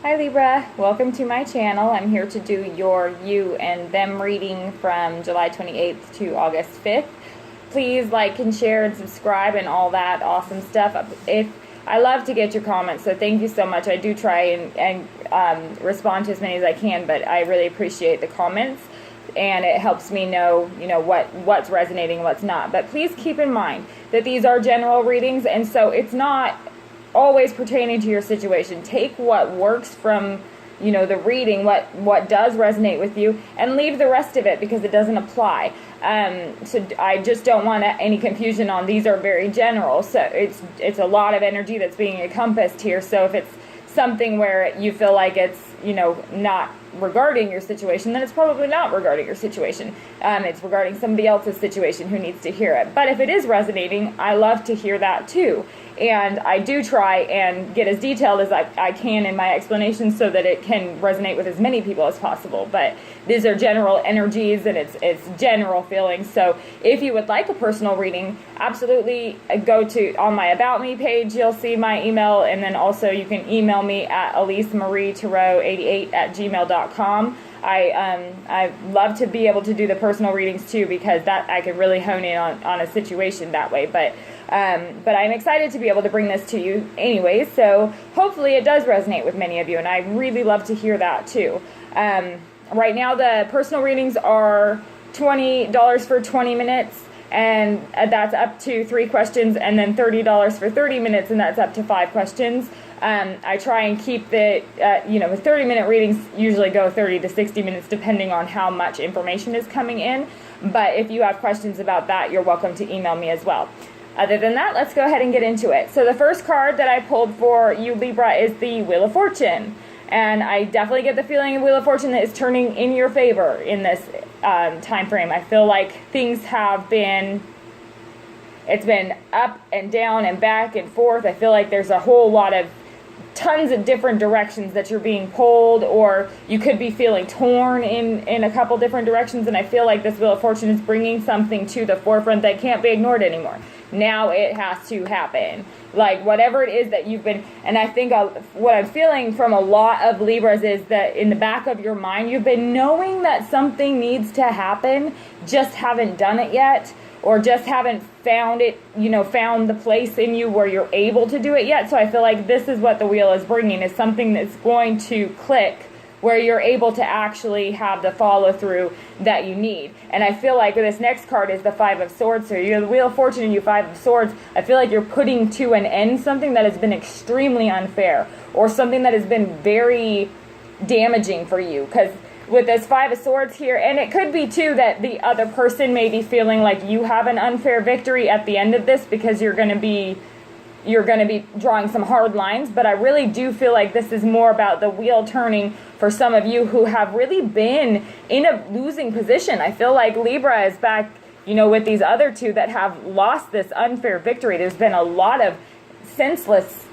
Hi Libra, welcome to my channel. I'm here to do your you and them reading from July 28th to August 5th. Please like and share and subscribe and all that awesome stuff. I love to get your comments, so thank you so much. I do try and respond to as many as I can, but I really appreciate the comments, and it helps me know, what's resonating and what's not. But please keep in mind that these are general readings, and so it's not always pertaining to your situation. Take what works from the reading, what does resonate with you, and leave the rest of it because it doesn't apply. So I just don't want any confusion on these are very general. So it's a lot of energy that's being encompassed here. So if it's something where you feel like it's not regarding your situation, then it's probably not regarding your situation. It's regarding somebody else's situation who needs to hear it. But if it is resonating, I love to hear that too. And I do try and get as detailed as I can in my explanations so that it can resonate with as many people as possible. But these are general energies and it's general feelings. So if you would like a personal reading, absolutely go on my About Me page. You'll see my email. And then also you can email me at elisemarietarot88@gmail.com. I love to be able to do the personal readings too, because that I can really hone in on a situation that way. But I'm excited to be able to bring this to you anyways, so hopefully it does resonate with many of you, and I really love to hear that too. Right now the personal readings are $20 for 20 minutes, and that's up to 3 questions, and then $30 for 30 minutes, and that's up to 5 questions. I try and keep the 30-minute readings usually go 30 to 60 minutes depending on how much information is coming in, but if you have questions about that, you're welcome to email me as well. Other than that, let's go ahead and get into it. So the first card that I pulled for you, Libra, is the Wheel of Fortune. And I definitely get the feeling of Wheel of Fortune that is turning in your favor in this time frame. I feel like things it's been up and down and back and forth. I feel like there's a whole lot of tons of different directions that you're being pulled, or you could be feeling torn in a couple different directions. And I feel like this Wheel of Fortune is bringing something to the forefront that can't be ignored anymore. Now it has to happen. Like whatever it is that you've been, and I think what I'm feeling from a lot of Libras is that in the back of your mind, you've been knowing that something needs to happen, just haven't done it yet, or just haven't found it, found the place in you where you're able to do it yet. So I feel like this is what the wheel is bringing, is something that's going to click where you're able to actually have the follow through that you need. And I feel like this next card is the 5 of Swords. So you're the Wheel of Fortune and you 5 of Swords. I feel like you're putting to an end something that has been extremely unfair, or something that has been very damaging for you. Because with this 5 of Swords here, and it could be too that the other person may be feeling like you have an unfair victory at the end of this, because you're going to be drawing some hard lines. But I really do feel like this is more about the wheel turning for some of you who have really been in a losing position. I feel like Libra is back, with these other two that have lost this unfair victory. There's been a lot of senseless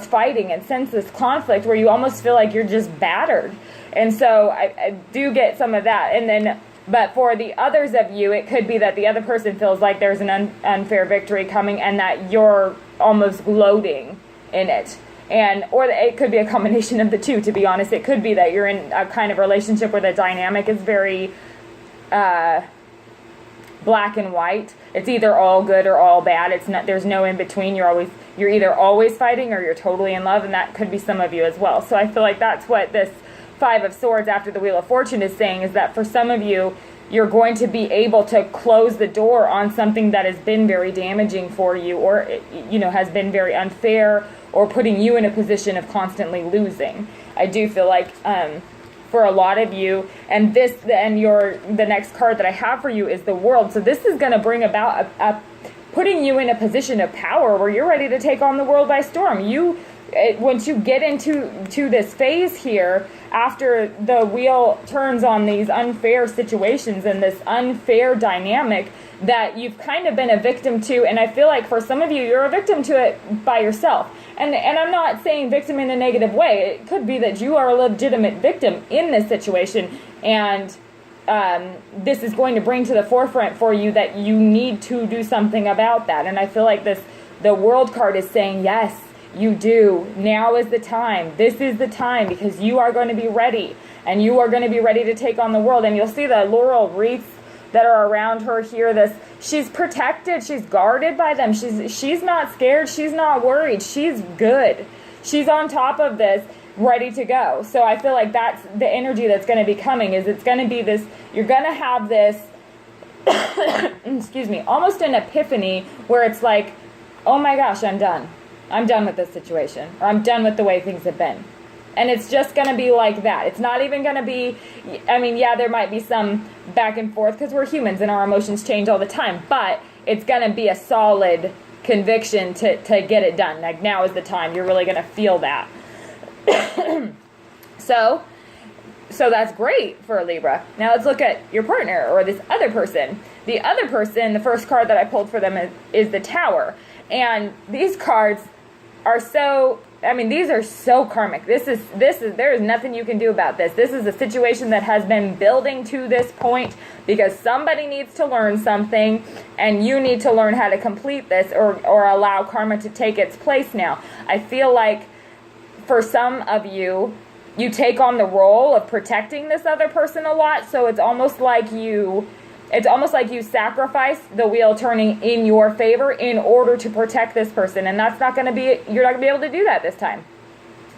fighting and senseless conflict where you almost feel like you're just battered. And so I do get some of that. And then, but for the others of you, it could be that the other person feels like there's an unfair victory coming, and that you're almost gloating in it. Or it could be a combination of the two, to be honest. It could be that you're in a kind of relationship where the dynamic is very black and white. It's either all good or all bad. There's no in between. You're either always fighting or you're totally in love, and that could be some of you as well. So I feel like that's what this 5 of Swords after the Wheel of Fortune is saying, is that for some of you, you're going to be able to close the door on something that has been very damaging for you, or has been very unfair, or putting you in a position of constantly losing. I do feel like for a lot of you, and the next card that I have for you is the World. So this is going to bring about putting you in a position of power where you're ready to take on the world by storm. Once you get into this phase here, after the wheel turns on these unfair situations and this unfair dynamic that you've kind of been a victim to, and I feel like for some of you, you're a victim to it by yourself. And I'm not saying victim in a negative way. It could be that you are a legitimate victim in this situation, and this is going to bring to the forefront for you that you need to do something about that. And I feel like the World card is saying, yes, you do. Now is the time. This is the time, because you are going to be ready, and you are going to be ready to take on the world. And you'll see the laurel wreaths that are around her here. She's protected. She's guarded by them. She's not scared. She's not worried. She's good. She's on top of this, ready to go. So I feel like that's the energy that's going to be coming. Is it's going to be this, you're going to have this, excuse me, almost an epiphany where it's like, oh my gosh, I'm done. I'm done with this situation. Or I'm done with the way things have been. And it's just going to be like that. It's not even going to be, I mean, yeah, there might be some back and forth because we're humans and our emotions change all the time. But it's going to be a solid conviction to get it done. Like, now is the time. You're really going to feel that. So that's great for a Libra. Now let's look at your partner or this other person. The other person, the first card that I pulled for them is the Tower. And these cards are so, I mean, these are so karmic. This is, there is nothing you can do about this. This is a situation that has been building to this point because somebody needs to learn something, and you need to learn how to complete this or allow karma to take its place now. I feel like for some of you, you take on the role of protecting this other person a lot, so it's almost like you sacrifice the wheel turning in your favor in order to protect this person, and that's not going to be, you're not going to be able to do that this time.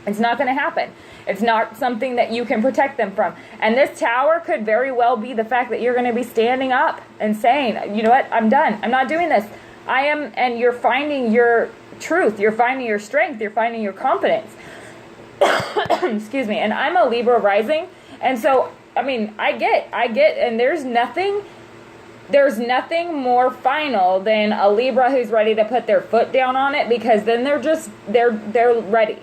It's not going to happen. It's not something that you can protect them from. And this Tower could very well be the fact that you're going to be standing up and saying, you know what, I'm done. I'm not doing this. I am, and you're finding your truth. You're finding your strength. You're finding your confidence. Excuse me. And I'm a Libra rising. And so, I mean, I get, and there's nothing more final than a Libra who's ready to put their foot down on it, because then they're ready.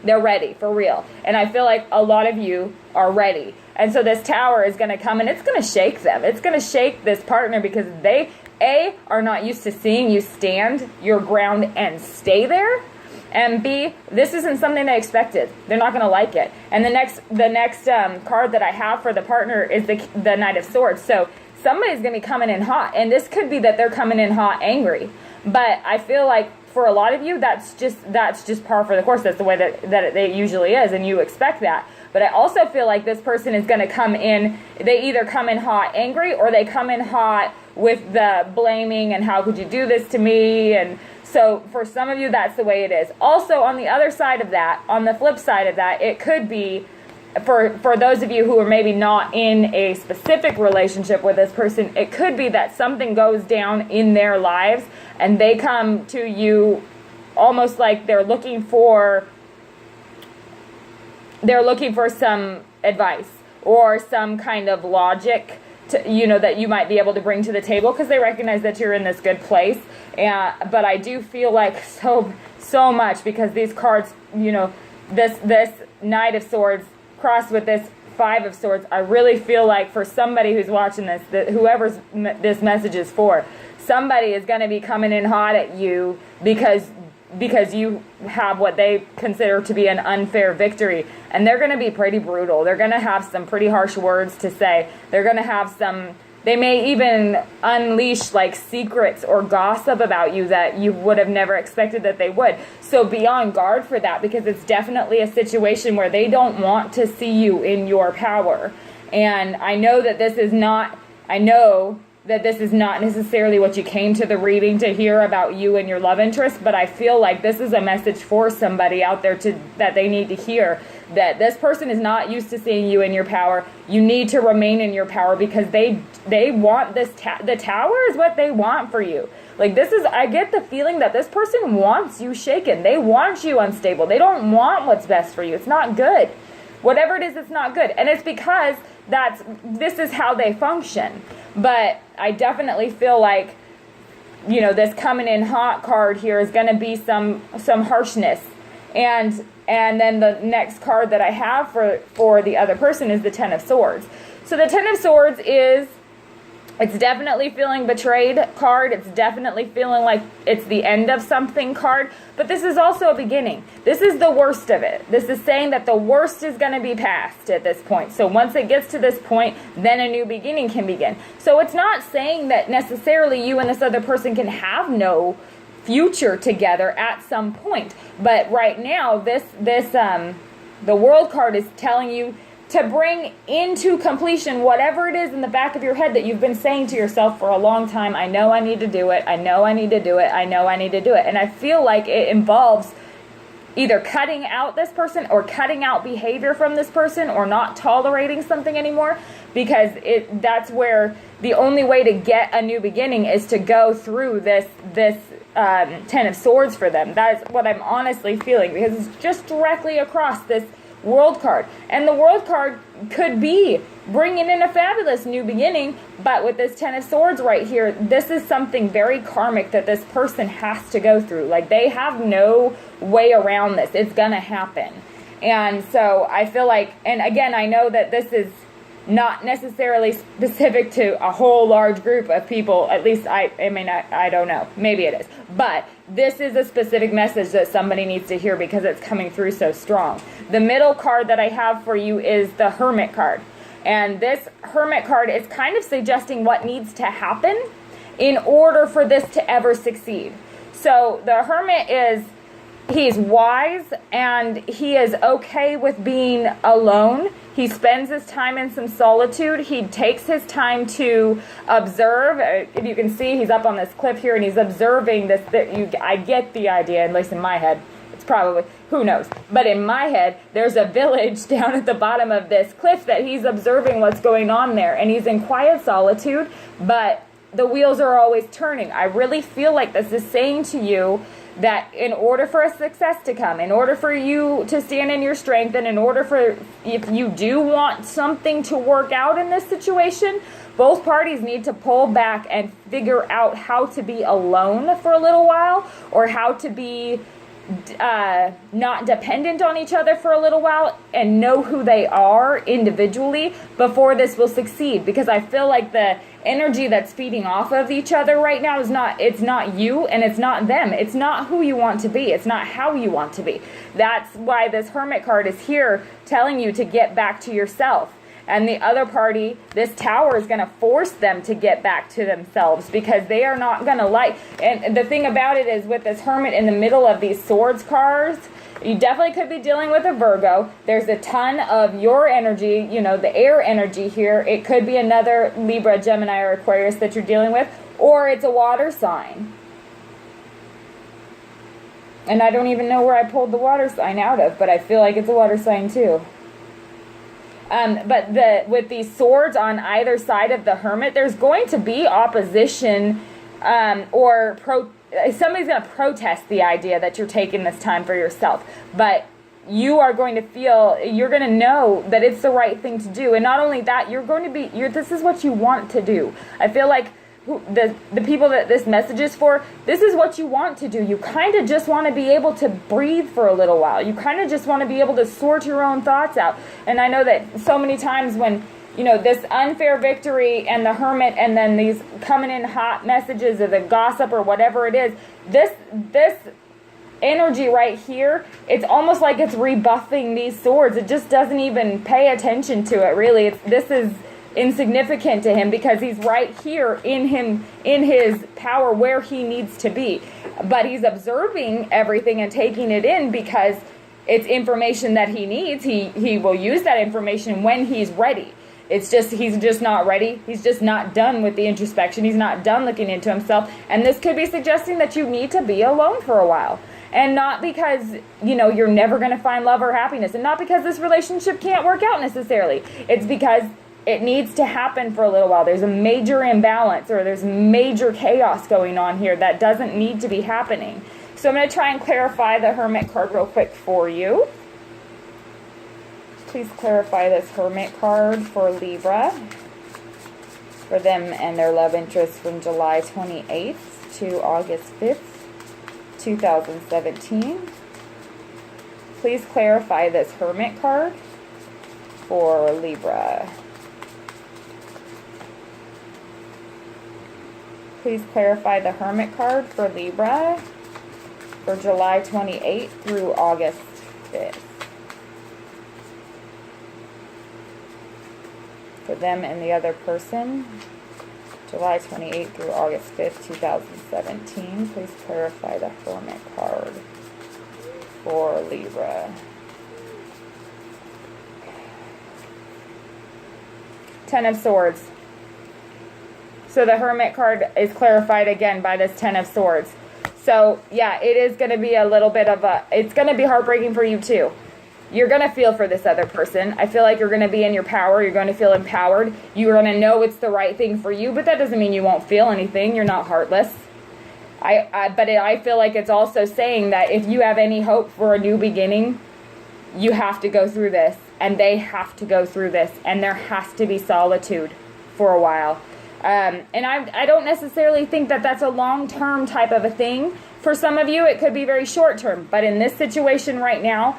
They're ready for real. And I feel like a lot of you are ready. And so this Tower is going to come and it's going to shake them. It's going to shake this partner because they, A, are not used to seeing you stand your ground and stay there. And B, this isn't something they expected. They're not going to like it. And the next card that I have for the partner is the Knight of Swords. So somebody's going to be coming in hot. And this could be that they're coming in hot angry. But I feel like for a lot of you, that's just par for the course. That's the way that it usually is, and you expect that. But I also feel like this person is going to come in, they either come in hot angry, or they come in hot with the blaming and how could you do this to me. And so for some of you, that's the way it is. Also, on the other side of that, on the flip side of that, it could be for those of you who are maybe not in a specific relationship with this person, it could be that something goes down in their lives and they come to you almost like they're looking for some advice or some kind of logic to, you know, that you might be able to bring to the table because they recognize that you're in this good place. But I do feel like so much, because these cards, you know, this Knight of Swords crossed with this Five of Swords, I really feel like for somebody who's watching this, whoever's this message is for, somebody is going to be coming in hot at you because you have what they consider to be an unfair victory, and they're going to be pretty brutal. They're going to have some pretty harsh words to say. They're going to have they may even unleash like secrets or gossip about you that you would have never expected that they would. So be on guard for that, because it's definitely a situation where they don't want to see you in your power. And I know that this is not necessarily what you came to the reading to hear about you and your love interest, but I feel like this is a message for somebody out there that they need to hear, that this person is not used to seeing you in your power. You need to remain in your power, because they want this, the Tower is what they want for you. Like, I get the feeling that this person wants you shaken. They want you unstable. They don't want what's best for you. It's not good. Whatever it is, it's not good. And it's because this is how they function. But I definitely feel like, you know, this coming in hot card here is going to be some harshness. And then the next card that I have for the other person is the Ten of Swords. So the Ten of Swords it's definitely feeling betrayed card. It's definitely feeling like it's the end of something card. But this is also a beginning. This is the worst of it. This is saying that the worst is going to be past at this point. So once it gets to this point, then a new beginning can begin. So it's not saying that necessarily you and this other person can have no future together at some point. But right now, the World card is telling you to bring into completion whatever it is in the back of your head that you've been saying to yourself for a long time. I know I need to do it. I know I need to do it. I know I need to do it. And I feel like it involves either cutting out this person or cutting out behavior from this person or not tolerating something anymore, because that's where the only way to get a new beginning is to go through this Ten of Swords for them. That's what I'm honestly feeling, because it's just directly across this World card. And the World card could be bringing in a fabulous new beginning, but with this Ten of Swords right here, this is something very karmic that this person has to go through. Like, they have no way around this. It's gonna happen. And so I feel like, and again, I know that this is not necessarily specific to a whole large group of people. At least I don't know. Maybe it is. But this is a specific message that somebody needs to hear because it's coming through so strong. The middle card that I have for you is the Hermit card. And this Hermit card is kind of suggesting what needs to happen in order for this to ever succeed. So the Hermit he's wise and he is okay with being alone. He spends his time in some solitude. He takes his time to observe. You can see he's up on this cliff here and he's observing this. I get the idea, at least in my head. It's probably, who knows. But in my head, there's a village down at the bottom of this cliff that he's observing what's going on there. And he's in quiet solitude, but the wheels are always turning. I really feel like this is saying to you that in order for a success to come, in order for you to stand in your strength, and in order for, if you do want something to work out in this situation, both parties need to pull back and figure out how to be alone for a little while, or how to be not dependent on each other for a little while, and know who they are individually before this will succeed. Because I feel like the energy that's feeding off of each other right now it's not you and it's not them. It's not who you want to be. It's not how you want to be. That's why this Hermit card is here telling you to get back to yourself. And the other party, this Tower, is going to force them to get back to themselves, because they are not going to like. And the thing about it is, with this Hermit in the middle of these Swords cards, you definitely could be dealing with a Virgo. There's a ton of your energy, the air energy here. It could be another Libra, Gemini, or Aquarius that you're dealing with, or it's a water sign. And I don't even know where I pulled the water sign out of, but I feel like it's a water sign too. But with these swords on either side of the Hermit, there's going to be opposition, or somebody's going to protest the idea that you're taking this time for yourself. But you are going to you're going to know that it's the right thing to do. And not only that, this is what you want to do. I feel like the people that this message is for, this is what you want to do. You kind of just want to be able to breathe for a little while. You kind of just want to be able to sort your own thoughts out. And I know that so many times when, this unfair victory and the Hermit, and then these coming in hot messages or the gossip or whatever it is, this energy right here, it's almost like it's rebuffing these swords. It just doesn't even pay attention to it, really. This is insignificant to him, because he's right here in his power where he needs to be. But he's observing everything and taking it in because it's information that he needs. He will use that information when he's ready. He's just not ready. He's just not done with the introspection. He's not done looking into himself. And this could be suggesting that you need to be alone for a while. And not because, you're never going to find love or happiness. And not because this relationship can't work out necessarily. It's because it needs to happen for a little while. There's a major imbalance, or there's major chaos going on here that doesn't need to be happening. So I'm going to try and clarify the Hermit card real quick for you. Please clarify this Hermit card for Libra, for them and their love interest from July 28th to August 5th, 2017. Please clarify this Hermit card for Libra. Please clarify the Hermit card for Libra for July 28th through August 5th. For them and the other person. July 28th through August 5th, 2017. Please clarify the Hermit card for Libra. Ten of Swords. So the Hermit card is clarified again by this Ten of Swords. So yeah, it is going to be a little bit of a, it's going to be heartbreaking for you too. You're going to feel for this other person. I feel like you're going to be in your power. You're going to feel empowered. You're going to know it's the right thing for you, but that doesn't mean you won't feel anything. You're not heartless. But I feel like it's also saying that if you have any hope for a new beginning, you have to go through this, and they have to go through this, and there has to be solitude for a while. And I don't necessarily think that that's a long-term type of a thing. For some of you, it could be very short-term. But in this situation right now,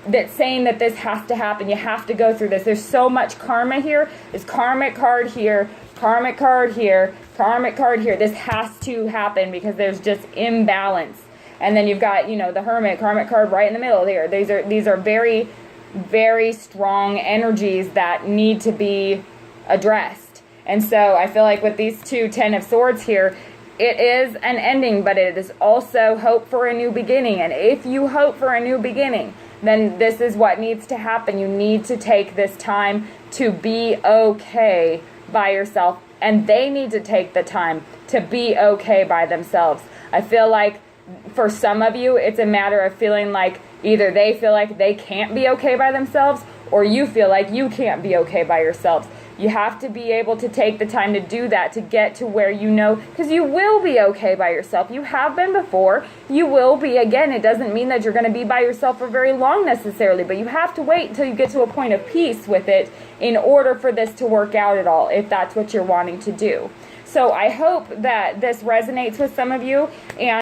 that's saying that this has to happen. You have to go through this. There's so much karma here. There's karmic card here, karmic card here, karmic card here. This has to happen because there's just imbalance. And then you've got, you know, the Hermit, karmic card right in the middle here. These are very, very strong energies that need to be addressed. And so I feel like with these two Ten of Swords here, it is an ending, but it is also hope for a new beginning. And if you hope for a new beginning, then this is what needs to happen. You need to take this time to be okay by yourself. And they need to take the time to be okay by themselves. I feel like for some of you, it's a matter of feeling like either they feel like they can't be okay by themselves, or you feel like you can't be okay by yourselves. You have to be able to take the time to do that, to get to where you know, because you will be okay by yourself. You have been before. You will be again. It doesn't mean that you're going to be by yourself for very long necessarily, but you have to wait until you get to a point of peace with it in order for this to work out at all, if that's what you're wanting to do. So I hope that this resonates with some of you, and